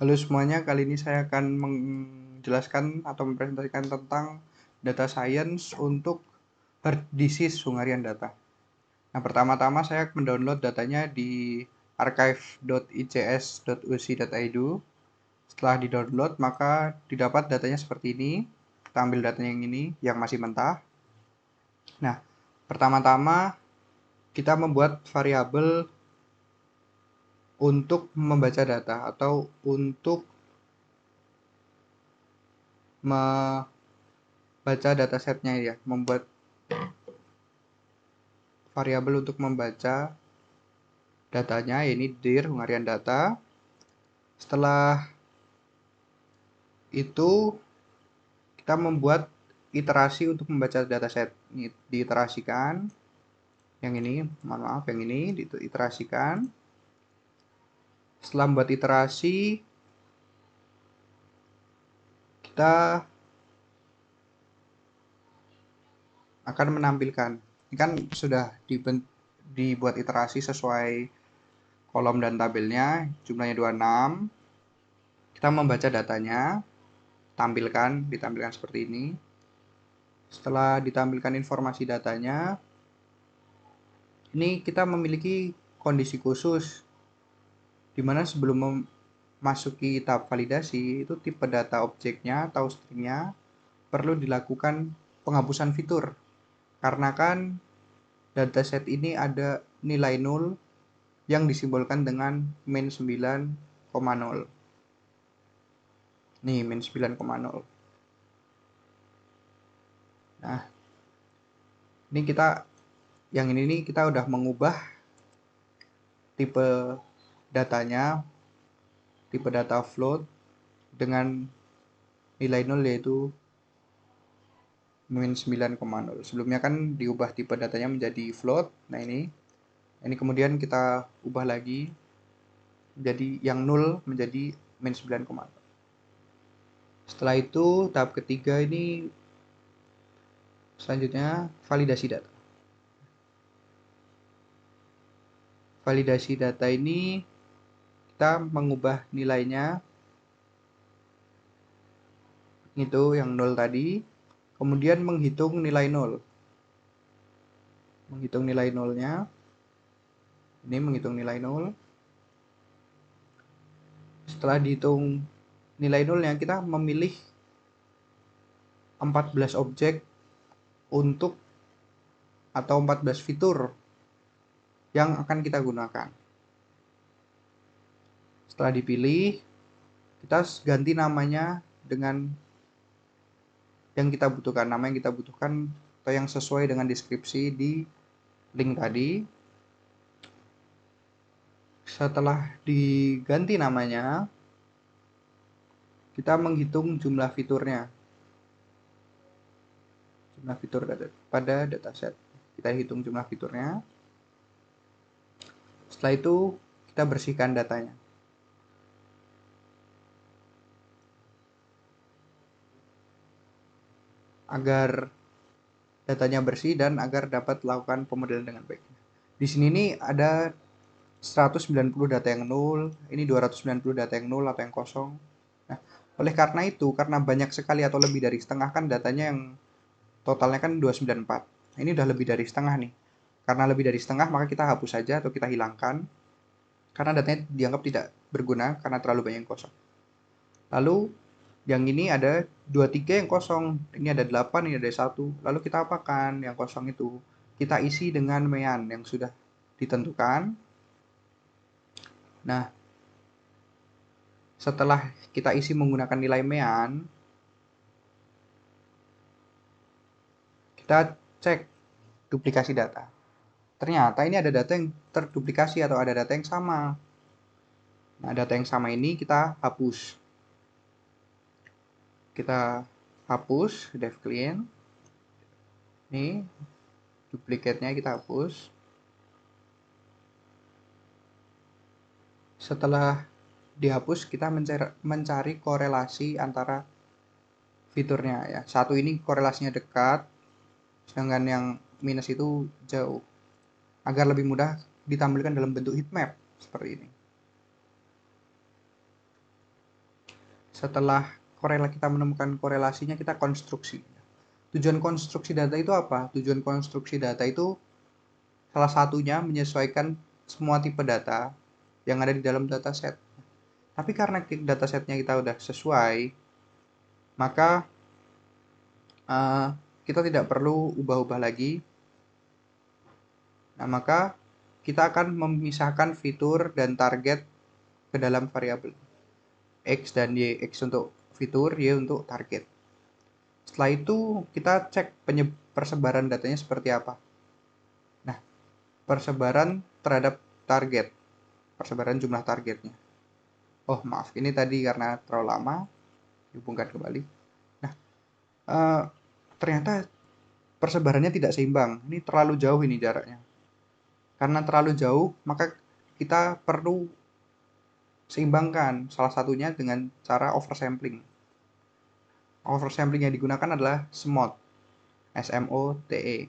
Halo semuanya, kali ini saya akan menjelaskan atau mempresentasikan tentang data science untuk hard disease Hungarian data. Nah, pertama-tama saya mendownload datanya di archive.ics.uc.edu. Setelah di-download, maka didapat datanya seperti ini. Kita ambil datanya yang ini, yang masih mentah. Nah, pertama-tama kita membuat variabel untuk membaca data atau untuk membaca datasetnya ya, membuat variabel untuk membaca datanya, ini dir Hungarian data. Setelah itu kita membuat iterasi untuk membaca dataset. Ini diiterasikan. Yang ini, mohon maaf, yang ini diiterasikan. Setelah membuat iterasi, kita akan menampilkan. Ini kan sudah dibuat iterasi sesuai kolom dan tabelnya, jumlahnya 26. Kita membaca datanya, ditampilkan seperti ini. Setelah ditampilkan informasi datanya, ini kita memiliki kondisi khusus, di mana sebelum memasuki tahap validasi, itu tipe data objeknya atau stringnya perlu dilakukan penghapusan fitur. Karena kan dataset ini ada nilai 0 yang disimbolkan dengan min 9,0. Nih, min 9,0. Nah, ini yang ini nih kita udah mengubah tipe datanya, tipe data float dengan nilai 0 yaitu min 9,0. Sebelumnya kan diubah tipe datanya menjadi float. Nah, ini kemudian kita ubah lagi menjadi yang 0 menjadi min 9,0. Setelah itu tahap ketiga ini selanjutnya validasi data. Validasi data ini kita mengubah nilainya itu yang 0 tadi, kemudian menghitung nilai 0. Menghitung nilai 0-nya. Ini menghitung nilai 0. Setelah dihitung nilai 0-nya, kita memilih 14 objek untuk atau 14 fitur yang akan kita gunakan. Setelah dipilih, kita ganti namanya dengan yang kita butuhkan, nama yang kita butuhkan atau yang sesuai dengan deskripsi di link tadi. Setelah diganti namanya, kita menghitung jumlah fiturnya. Jumlah fitur pada dataset. Kita hitung jumlah fiturnya. Setelah itu, kita bersihkan datanya. Agar datanya bersih dan agar dapat melakukan pemodelan dengan baik. Di sini nih ada 190 data yang 0, ini 290 data yang 0 atau yang kosong. Nah, oleh karena itu, karena banyak sekali atau lebih dari setengah kan datanya yang totalnya kan 294. Nah, ini udah lebih dari setengah nih. Karena lebih dari setengah, maka kita hapus saja atau kita hilangkan. Karena datanya dianggap tidak berguna karena terlalu banyak yang kosong. Lalu, yang ini ada 23 yang kosong. Ini ada 8, ini ada 1. Lalu kita apakan yang kosong itu? Kita isi dengan mean yang sudah ditentukan. Nah, setelah kita isi menggunakan nilai mean, kita cek duplikasi data. Ternyata ini ada data yang terduplikasi atau ada data yang sama. Nah, data yang sama ini kita hapus. Kita hapus dev clean. Ini duplikatnya kita hapus. Setelah dihapus, kita mencari korelasi antara fiturnya ya. Satu ini korelasinya dekat, sedangkan yang minus itu jauh. Agar lebih mudah ditampilkan dalam bentuk heat map seperti ini. Setelah kita menemukan korelasinya, kita konstruksi. Tujuan konstruksi data itu apa? Tujuan konstruksi data itu salah satunya menyesuaikan semua tipe data yang ada di dalam dataset. Tapi karena datasetnya kita udah sesuai, maka kita tidak perlu ubah-ubah lagi. Nah, maka kita akan memisahkan fitur dan target ke dalam variabel. X dan Y, X untuk fitur, Y untuk target. Setelah itu kita cek persebaran datanya seperti apa. Nah, persebaran terhadap target, persebaran jumlah targetnya. Oh maaf, ini tadi karena terlalu lama, dihubungkan kembali. Nah, ternyata persebarannya tidak seimbang. Ini terlalu jauh ini jaraknya. Karena terlalu jauh, maka kita perlu seimbangkan. Salah satunya dengan cara oversampling. Oversampling yang digunakan adalah SMOTE. SMOTE.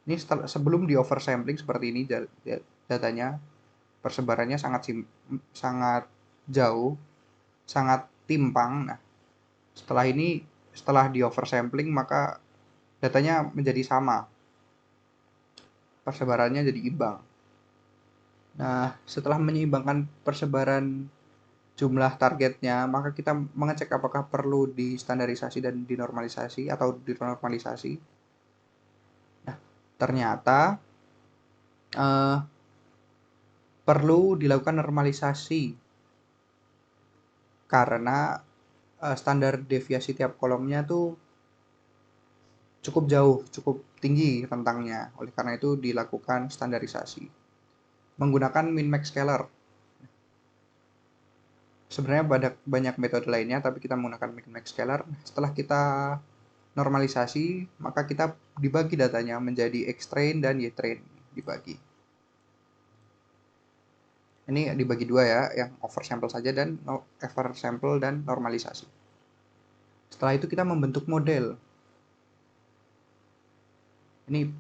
Ini sebelum di oversampling seperti ini datanya, persebarannya sangat jauh, sangat timpang. Nah, setelah di oversampling maka datanya menjadi sama. Persebarannya jadi imbang. Nah, setelah menyeimbangkan persebaran jumlah targetnya, maka kita mengecek apakah perlu distandarisasi dan dinormalisasi atau dinormalisasi. Nah, ternyata perlu dilakukan normalisasi karena standar deviasi tiap kolomnya tuh cukup jauh, cukup tinggi rentangnya. Oleh karena itu dilakukan standarisasi menggunakan min-max scaler. Sebenarnya banyak metode lainnya, tapi kita menggunakan min-max scaler. Setelah kita normalisasi, maka kita dibagi datanya menjadi X-train dan Y-train dibagi. Ini dibagi dua ya, yang oversample saja dan oversample dan normalisasi. Setelah itu kita membentuk model. Ini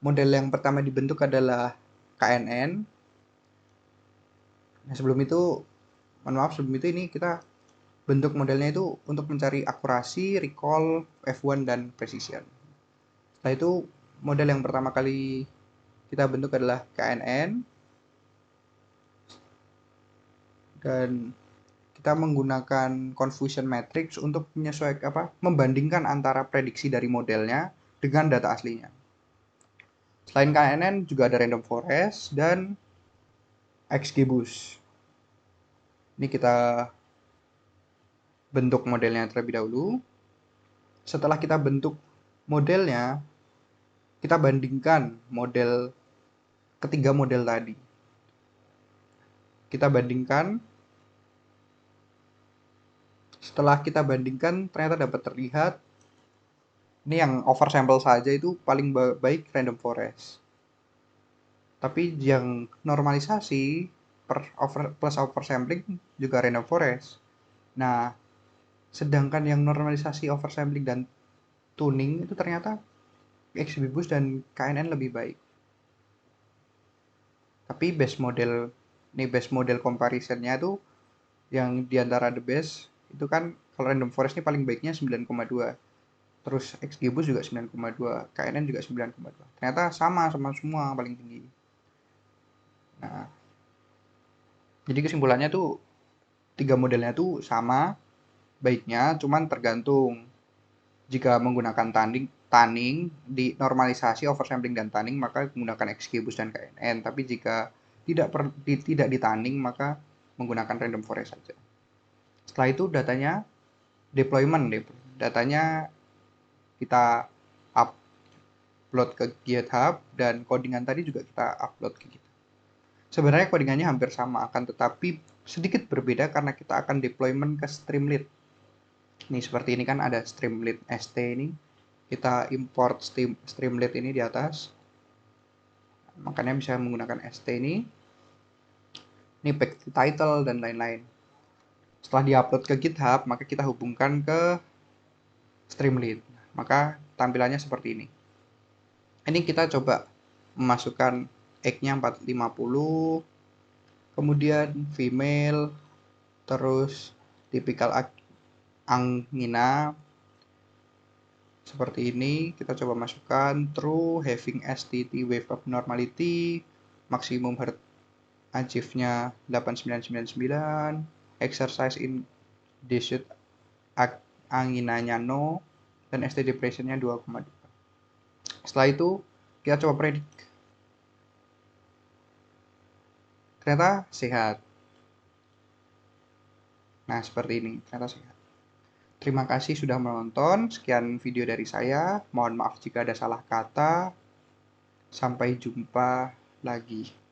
model yang pertama dibentuk adalah KNN. Nah, sebelum itu ini kita bentuk modelnya itu untuk mencari akurasi, recall, F1 dan precision. Setelah itu model yang pertama kali kita bentuk adalah KNN dan kita menggunakan confusion matrix untuk membandingkan antara prediksi dari modelnya dengan data aslinya. Selain KNN juga ada random forest dan XGBoost. Ini kita bentuk modelnya terlebih dahulu. Setelah kita bentuk modelnya, kita bandingkan ketiga model tadi. Kita bandingkan. Setelah kita bandingkan, ternyata dapat terlihat ini yang oversample saja itu paling baik random forest. Tapi yang normalisasi plus oversampling juga random forest. Nah, sedangkan yang normalisasi, oversampling dan tuning itu ternyata XGBoost dan KNN lebih baik. Tapi base model comparisonnya tuh yang diantara the best itu kan kalau random forest ini paling baiknya 9,2. Terus XGBoost juga 9,2, KNN juga 9,2. Ternyata sama semua paling tinggi. Nah, jadi kesimpulannya tuh tiga modelnya tuh sama baiknya, cuman tergantung. Jika menggunakan tunning di normalisasi, oversampling dan tunning maka menggunakan XGBoost dan KNN. Tapi jika tidak ditunning maka menggunakan random forest saja. Setelah itu datanya datanya kita upload ke GitHub dan codingan tadi juga kita upload ke GitHub. Sebenarnya codingannya hampir sama, akan tetapi sedikit berbeda karena kita akan deployment ke Streamlit. Nih seperti ini kan ada Streamlit ST ini. Kita import Streamlit ini di atas. Makanya bisa menggunakan ST ini. Ini back title dan lain-lain. Setelah diupload ke GitHub, maka kita hubungkan ke Streamlit. Maka tampilannya seperti ini. Ini kita coba memasukkan egg-nya 450, kemudian female, terus tipikal angina seperti ini. Kita coba masukkan true, having STT wave abnormality, maksimum heart achieve-nya 8999, exercise induced anginanya no, dan ST depression-nya 2,2. Setelah itu kita coba predik. Ternyata sehat. Nah, seperti ini, ternyata sehat. Terima kasih sudah menonton. Sekian video dari saya. Mohon maaf jika ada salah kata. Sampai jumpa lagi.